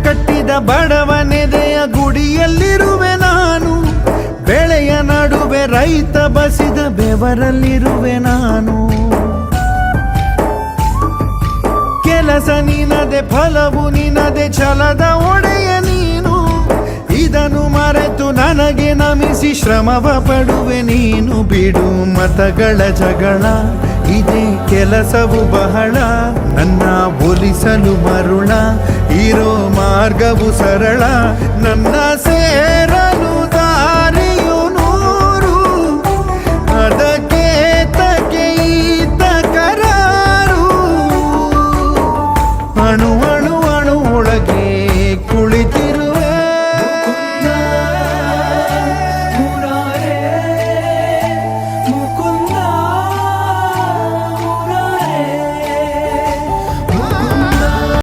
ಕಟ್ಟಿದ ಬಡವನೆದೆಯ ಗುಡಿಯಲ್ಲಿರುವೆ ನಾನು. ಬೆಳೆಯ ನಡುವೆ ರೈತ ಬಸಿದ ಬೆವರಲ್ಲಿರುವೆ ನಾನು. ಕೆಲಸ ನಿನದೆ ಫಲವು ನಿನದೆ ಛಲದ ಒಡೆಯ ನೀನು. ಇದನ್ನು ಮರೆತು ನನಗೆ ನಮಿಸಿ ಶ್ರಮವ ಪಡುವೆ ನೀನು. ಬಿಡು ಮತಗಳ ಜಗಳ, ಇದೇ ಕೆಲಸವು ಬಹಳ. ನನ್ನ ಒಲಿಸಲು ಮರುಳ, ಇರೋ ಮಾರ್ಗವು ಸರಳ. ನನ್ನ ಸೇರ